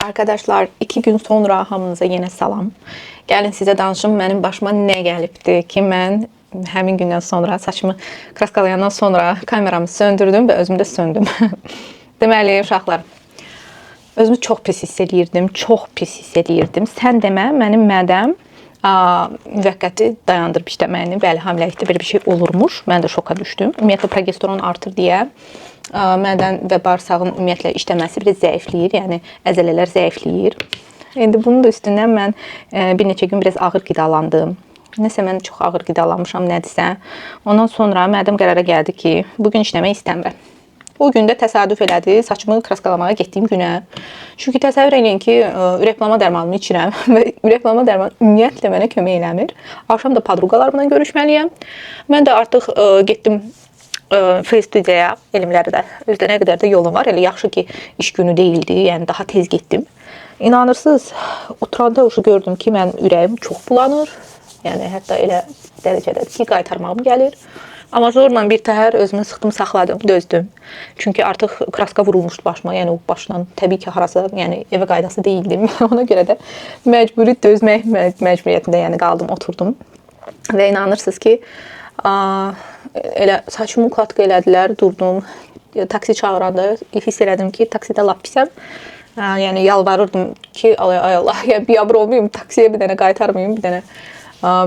Arkadaşlar 2 gün sonra hamınıza yenə salam. Gəlin sizə danışım mənim başıma nə gəlibdi ki, mən həmin gündən sonra saçımı kraskalayandan sonra kameramı söndürdüm və özümdə söndüm. Deməli uşaqlar, özümü çox pis hiss eləyirdim, çox pis hiss eləyirdim. Sən demə, mənim mədəm müvəqqəti dayandırıb işləməyini, bəli, hamiləlikdə belə bir şey olurmuş. Mən də şoka düşdüm. Ümumiyyətlə progesteron artır deyə mədən və bağırsağın ümumiyyətlə işləməsi biraz zəifləyir, yəni əzələlər zəifləyir. İndi bunun da üstündən mən bir neçə gün biraz ağır qidalandım. Nəsə mən çox ağır qidalanmışam, nədirsə. Ondan sonra mədəm qərara gəldi ki, bugün işləmək istəmirəm. O gün də təsadüf elədi saçımı kraskalamağa getdiyim günə. Çünki təsəvvür eləyin ki, ürəklama dərmanımı içirəm və ürəklama dərmanı ümumiyyətlə mənə kömək eləmir. Axşam da podruqalarımla görüşməliyəm. Mən də artıq getdim Face Studiyaya, elmləri də özdə nə qədər də yolum var. Elə yaxşı ki, iş günü deyildi, yəni daha tez getdim. İnanırsınız, oturanda gördüm ki, mən ürəyim çox bulanır. Yəni hətta elə dərəcədədir ki, qaytarmağım gəlir. Amma zorla bir təhər özümü sıxdım, saxladım, dözdüm. Çünki artıq kraska vurulmuşdu başıma. Yəni o başla təbii ki, harasa, yəni evə qaydası deyildim. Ona görə də məcburi dözmək məcburiyyətində yəni qaldım, oturdum. Və inanırsınız ki, elə saçımı ukladka elədilər, durdum. Taksi çağıranda hiss elədim ki, taksidə lap pisəm. Yəni yalvarırdım ki, ay Allah, yəni biabır olmayım, taksiyə bir dənə qaytarmayım, bir dənə.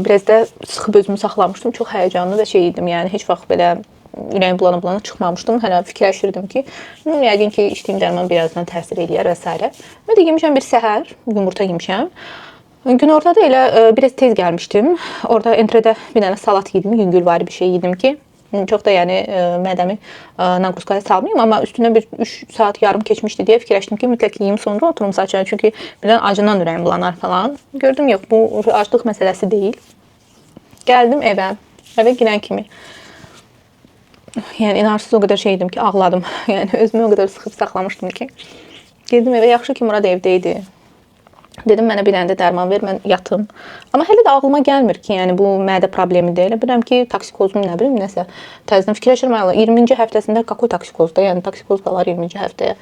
Biraz da sıxıb özümü saxlamışdım. Çox həyəcanlı və şey idim. Yəni heç vaxt belə ürəyim bulana çıxmamışdım. Hələ fikirləşirdim ki, yəqin ki, içdiyim dərman birazdan təsir eləyər və s. Mən də yemişəm bir səhər, yumurta yemişəm. Günortada elə biraz tez gəlmişdim. Orada entredə bir dənə salat yedim, yüngülvari bir şey yedim ki, çox da yəni mədəmi naqruskaya salmayayım, amma üstündən bir 3 saat yarım keçmişdi deyə fikirləşdim ki, mütləq yeyim, sonra oturum saçına, çünki birdən acından ürəyim bulanar falan. Gördüm, yox, bu aclıq məsələsi deyil. Gəldim evə girən kimi. Yəni inarsız o qədər şey idim ki, ağladım. Yəni özümü o qədər sıxıb saxlamışdım ki. Geldim evə, yaxşı ki, Murad evdə idi. Dedim, mənə bir dənə də dərman ver, mən yatım. Amma hələ də ağlıma gəlmir ki, yəni bu mədə problemidir. Elə bilirəm ki, toksikozum nə bilim, nəsə təzədən fikirləşirəm, 20-ci həftəsində qakoy toksikozda, yəni toksikoz qalar 20-ci həftəyə.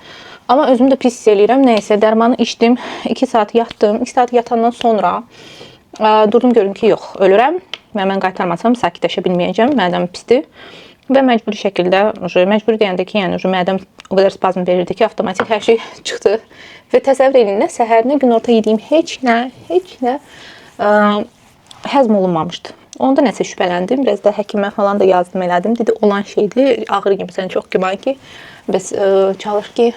Amma özümü də pis hiss eləyirəm. Nəysə, dərmanı içdim, 2 saat yatdım. 2 saat yatandan sonra durdum, gördüm ki, yox, ölürəm. Mən qaytarmasam sakitləşə bilməyəcəm, mədəm pisdir. Və məcburi şəkildə, məcburi deyəndə ki, yəni mədəm o qədər spazm verirdi ki, avtomatik hər şey çıxdı. Və təsəvvür edin, nə səhər, nə günorta yediyim heç nə həzm olunmamışdı. Onda nəsə şübhələndim, biraz da həkimə falan da yazdım, elədim. Dedi, olan şeydir, ağır gibsən, çox güman ki, bəs çalış ki,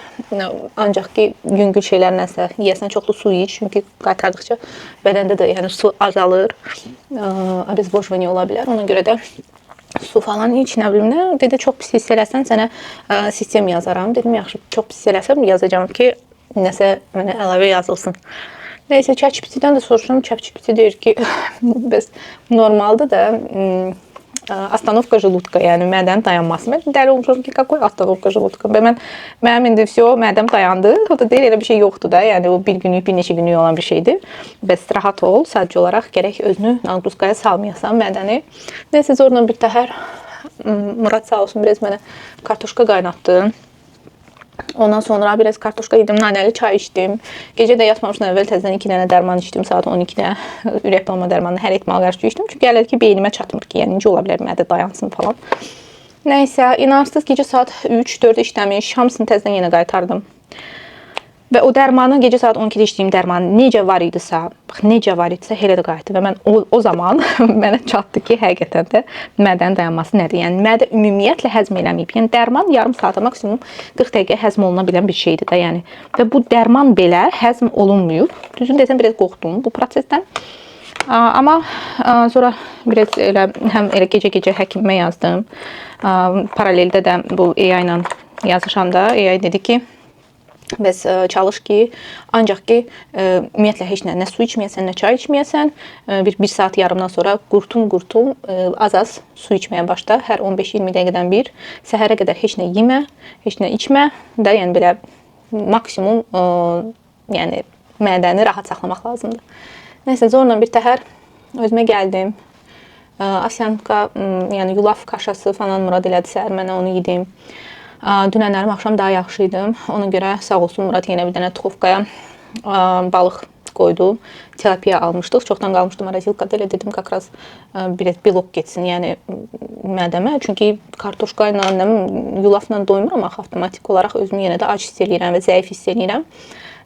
ancaq ki, yüngül şeylər nəsə yiyəsən, çoxlu su iç, çünki qaytardıqca bədəndə də yəni su azalır, obezvožvaniya ola bilər, ona görə də su falan iç, nə bilim nə. Dedi, çox pis hiss eləsən, sənə sistem yazaram. Dedim, yaxşı, çox pis eləsəm yazacağım ki, nəsə mənə əlavə yazılsın. Nəysə, ChatGPT-dən də soruşuram. ChatGPT deyir ki, bəs normaldır da astanovka желудка, yəni mədənin dayanması. Mən dəli olmuşam ki, qakoy astanovka желудка. Mənim indi mədəm dayandı. O da deyir, elə bir şey yoxdur da. Yəni o bir günlük, bir neçə günlük olan bir şeydir. Bəs rahat ol, sadəcə olaraq gərək özünü naqruskaya salmayasan mədəni. Nəysə, zorla bir təhər Murad sağ olsun biraz mənə kartoşka qaynatdı. Ondan sonra biraz kartoşka yedim, nanəli çay içdim. Gecə də yatmamışdan əvvəl təzədən 2 dənə dərman içdim. Saat 12-də ürəklama dərmanını hər ehtimala qarşı içdim. Çünki gəlir ki, beynimə çatmır ki, yəni necə ola bilər mədə dayansın falan. Nəysə, inarsız gecə saat 3-4 işləmiş, hamısını təzədən yenə qaytardım. Və o dərmanı, gecə saat 12-də içdiyim dərman necə var idisə, elə də qayıtdı. Və mən o zaman mənə çatdı ki, həqiqətən də mədənin dayanması nədir? Yəni, mədə ümumiyyətlə həzm eləməyib. Yəni, dərman yarım saata, maksimum 40 dəqiqə həzm oluna bilən bir şeydir də. Yəni. Və bu dərman belə həzm olunmuyub. Düzün desəm, biraz qorxdum bu prosesdən. Amma sonra biraz həm gecə-gecə həkimimə yazdım. Paraleldə də bu AI ilə yazışanda AI dedi ki, bəs çalış ki, ancaq ki, ümumiyyətlə heç nə su içməyəsən, nə çay içməyəsən, bir saat yarımdan sonra qurtum, az su içməyə başla, hər 15-20 dəqiqədən bir, səhərə qədər heç nə yemə, heç nə içmə da, yəni belə maksimum yəni mədəni rahat saxlamaq lazımdır. Nəysə, zorla bir təhər özümə gəldim, asyanka, yəni yulaf kaşası falan Murad elədi səhər, mənə onu yedim. Dünənlərim axşam daha yaxşı idim. Ona görə sağ olsun Murad yenə bir dənə tuxovkaya balıq qoydu. Terapiya almışdıq. Çoxdan qalmışdı marasilkada. Elə dedim, kakraz biraz belok getsin, yəni mədəmə. Çünki kartoşka ilə, yulafla doymuram axı avtomatik olaraq özümü yenə də ac hiss eləyirəm və zəif hiss eləyirəm.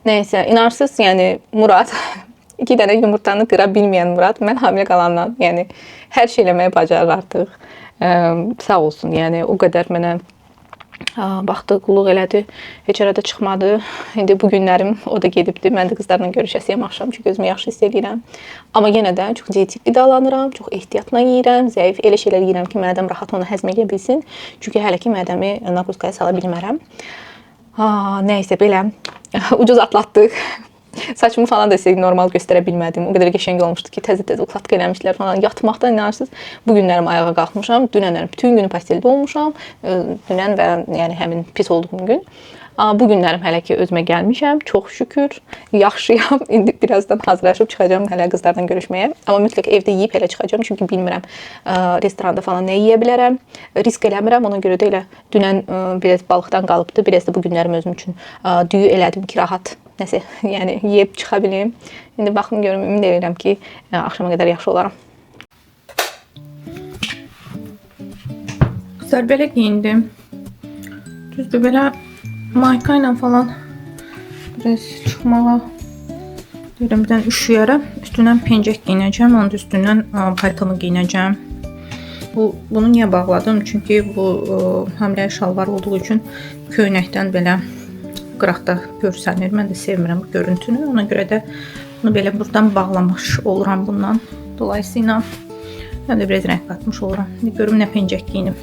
Nəysə, inarsız, yəni Murad 2 dənə yumurtanı qıra bilməyən Murad, mən hamilə qalandan, yəni hər şey eləməyi bacarır artıq. Sağ olsun, yəni o qədər mənə baxdı, qulluq elədi, heç arada çıxmadı. İndi bu günlərim o da gedibdi. Mən də qızlarla görüşəsiyəm axşam, çünki özümü yaxşı hiss edirəm. Amma yenə də çox dietik qidalanıram, çox ehtiyatla yeyirəm, zəif elə şeylər yeyirəm ki, mədəm rahat onu həzm edə bilsin. Çünki hələ ki mədəmi naqruzkaya sala bilmərəm. Nəysə belə ucuz atlatdıq. Saçımı falan da sizə normal göstərə bilmədim. O qədər qəşəng olmuşdu ki, təzə-təzə ukladka eləmişlər falan. Yatmaqdan inanırsınız. Bu günlərim ayağa qalxmışam. Dünənlərim bütün günü pasteldə olmuşam. Dünən və yəni həmin pis olduğum gün. Bu günlərim hələ ki özümə gəlmişəm. Çox şükür. Yaxşıyam. İndi birazdan hazırlaşıb çıxacağam hələ qızlarla görüşməyə. Amma mütləq evdə yeyib hələ çıxacağam. Çünki bilmirəm restoranda falan nə yeyə bilərəm. Risk eləmirəm. Ona görə də elə dünən biraz balıqdan qalıbdı. Biraz da bu günlərim özüm üçün düyü elədim ki, rahat nəsə, yəni yeyib çıxa bilim. İndi baxım görüm, ümid edirəm ki, axşama qədər yaxşı olaram. Qızlar belə giyindim. Düzdür, belə mayka ilə falan biraz çıxmağa deyirəm, birdən üşüyərəm. Üstündən pencək giyinəcəm, onun üstündən paltomu giyinəcəm. Bunu niyə bağladım? Çünki bu hamilə şalvar olduğu üçün köynəkdən belə qıraqda görsənir. Mən də sevmirəm bu görüntünü. Ona görə də bunu belə buradan bağlamış oluram bundan. Dolayısıyla mən də biraz rəng qatmış oluram. İndi görüm nə pencək giyinim.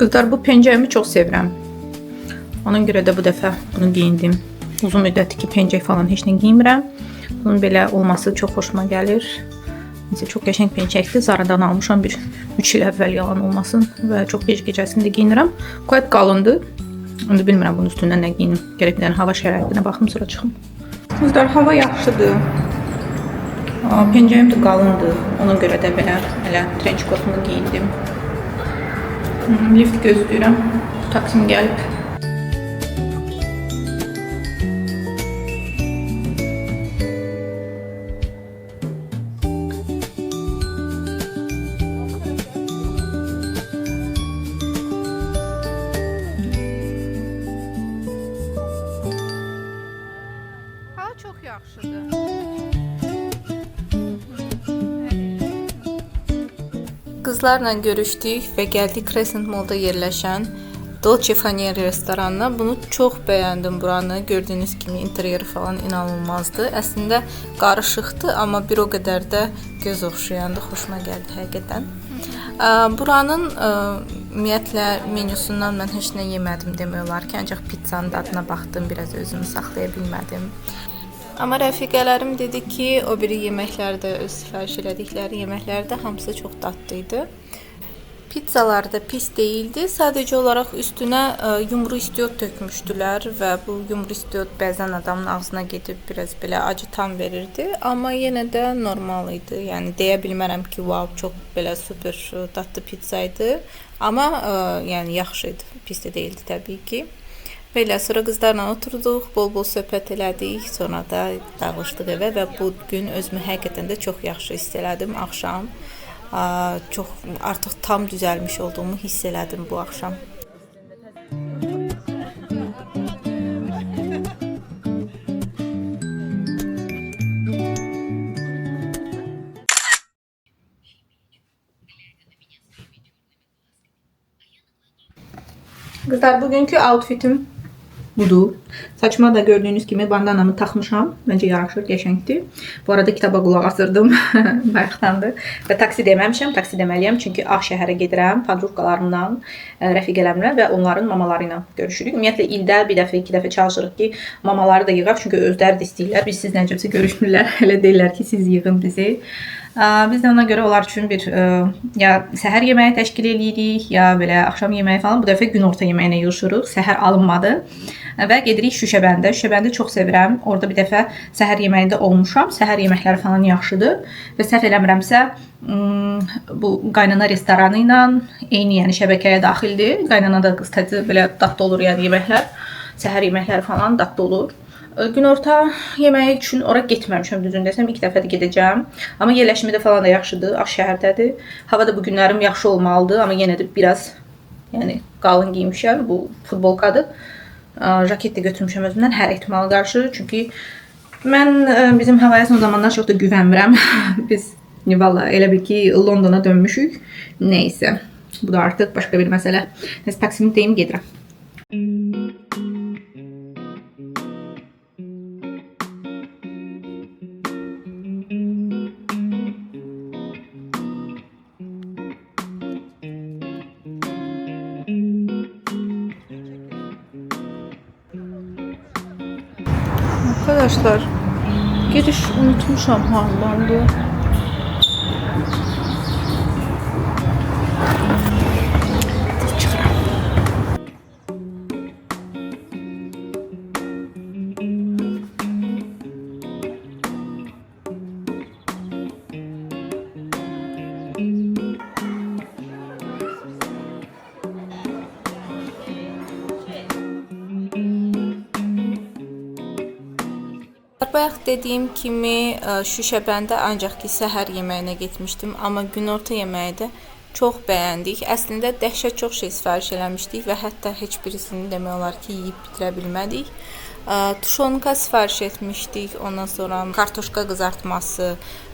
Qızlar, bu pencəyimi çox sevirəm. Ona görə də bu dəfə bunu giyindim. Uzun müddətdir ki, pencək falan heç nə giymirəm. Bunun belə olması çox xoşuma gəlir. Nəsə, çox qəşəng pencəkdir. Zaradan almışam bir 3 il əvvəl, yalan olmasın. Və çox gecə-gecəsində giyinirəm. Quite qalındır. İndi bilmirəm bunun üstündən nə giyinim. Gərək bir dənə hava şəraitinə baxım, sonra çıxım. Qızlar, hava yaxşıdır. Pencəyim də qalındır. Ona görə də belə trench coatumu giyindim. Lift gözləyirəm. Taksim gəlib. Çox yaxşıdır. Qızlarla görüşdük və gəldik Crescent Mall'da yerləşən Dolce Fanieri restoranına. Bunu çox bəyəndim buranı. Gördüyünüz kimi interyeri falan inanılmazdı. Əslində qarışıqdı, amma bir o qədər də göz oxşayandı. Xoşuma gəldi həqiqətən. Buranın ümumiyyətlə menyusundan mən heç nə yemədim demək olar ki, ancaq pizzanın dadına baxdım, biraz özümü saxlaya bilmədim. Amma rəfiqələrim dedi ki, o biri yeməklərdə, öz sifariş elədikləri yeməklərdə hamısı çox dadlıydı. Pizzalar da pis değildi. Sadəcə olaraq üstünə yumru istiot tökmüşdülər və bu yumru istiot bəzən adamın ağzına gedib biraz belə acı tam verirdi. Amma yenə də normal idi. Yəni deyə bilmərəm ki, wow, çox belə super dadlı pizza idi. Amma yəni yaxşı idi. Pis də değildi təbii ki. Belə sonra qızlarla oturduq, bol-bol söhbət elədik, sonra da dağılışdıq evə və bu gün özümü həqiqətən də çox yaxşı hiss elədim axşam. Çox artıq tam düzəlmiş olduğumu hiss elədim bu axşam. Qızlar, bugünkü outfitim budur. Saçıma da gördüyünüz kimi bandanamı taxmışam. Məncə yaraşır, qəşəngdir. Bu arada kitaba qulaq asırdım. Bayaqdandır. Və taksi deməmişəm, taksi deməliyəm. Çünki Ağ şəhərə gedirəm, padruqalarımla, rəfiqələrimlə və onların mamaları ilə görüşürük. Ümumiyyətlə, ildə bir dəfə, 2 dəfə çalışırıq ki, mamaları da yığaq. Çünki özləri də istəyirlər. Biz siz necəsə görüşmürlər. Elə deyirlər ki, siz yığın bizi. Biz də ona görə onlar üçün bir ya səhər yeməyi təşkil edirik, ya belə axşam yeməyi falan. Bu dəfə günorta yeməyinə yığışırıq. Səhər alınmadı. Və gedirik Şüşəbəndə. Şüşəbəndə çox sevirəm. Orada bir dəfə səhər yeməyində olmuşam. Səhər yeməkləri falan yaxşıdır. Və səhv eləmirəmsə, bu qaynana restoranı ilə eyni, yəni şəbəkəyə daxildir. Qaynana da qız təzə belə dadlı olur, yəni yeməklər. Səhər yeməkləri falan dadlı olur. Günorta yeməyi üçün ora getməmişəm, düzünü desəm, ilk dəfədir gedəcəm. Amma yerləşimi də falan da yaxşıdır, Ağşəhərdədir. Hava da bu günlərim yaxşı olmalıdır, amma yenə də biraz yəni qalın giymişəm. Bu futbolkadır. Jaket də götürmüşəm özümdən hər ehtimala qarşı. Çünki mən bizim havaya son zamanlar çox da güvənmirəm. Biz valla elə bil ki Londona dönmüşük. Neysə, bu da artıq başqa bir məsələ. Nəsə taksimi deyim, gedirəm. Arkadaşlar, giriş unutmuşam harlandı. Bayaq dediyim kimi Şüşəbəndə ancaq ki səhər yeməyinə getmişdim, amma günorta yeməyi də çox bəyəndik. Əslində dəhşət çox şey sifariş eləmişdik və hətta heç birisini demək olar ki yeyib bitirə bilmədik. Tuşonka sifariş etmişdik, ondan sonra kartoşka qızartması,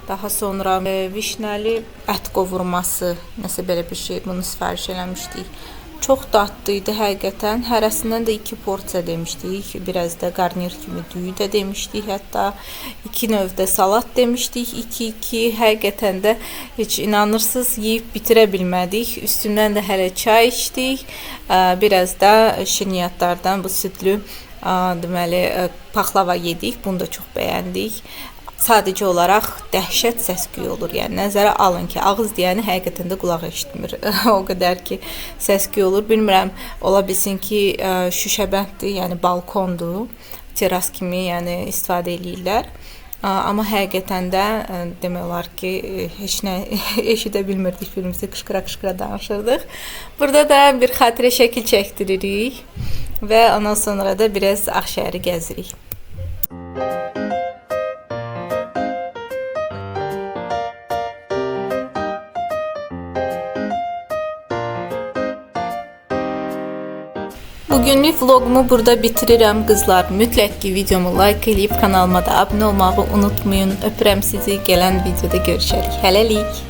daha sonra vişnəli ət qovurması, nəsə belə bir şey, bunu sifariş eləmişdik. Çox dadlı idi həqiqətən. Hərəsindən də 2 porsiya demişdik. Biraz da qarnir kimi düyü də demişdik. Hətta 2 növdə salat demişdik. 2-2 həqiqətən də heç inanırsınız yeyib bitirə bilmədik. Üstündən də hələ çay içdik. Biraz da şirniyyatlardan bu südlü deməli paxlava yedik. Bunu da çox bəyəndik. Sadəcə olaraq dəhşət səs-küy olur. Yəni nəzərə alın ki, ağız deyəni həqiqətən də qulaq eşitmir. O qədər ki səs-küy olur. Bilmirəm, ola bilsin ki Şüşəbənddir, yəni balkondur. Teras kimi, yəni istifadə eləyirlər. Amma həqiqətən də demək olar ki heç nə eşidə bilmirdik, birimizi qışqıra-qışqıra danışırdıq. Burada da bir xatirə şəkil çəkdiririk və ondan sonra da biraz Ağşəhəri gəzirik. Bugünlük vlogumu burada bitirirəm qızlar. Mütləq ki videomu like eləyib kanalıma da abunə olmağı unutmayın. Öpürəm sizi. Gələn videoda görüşərik. Hələlik.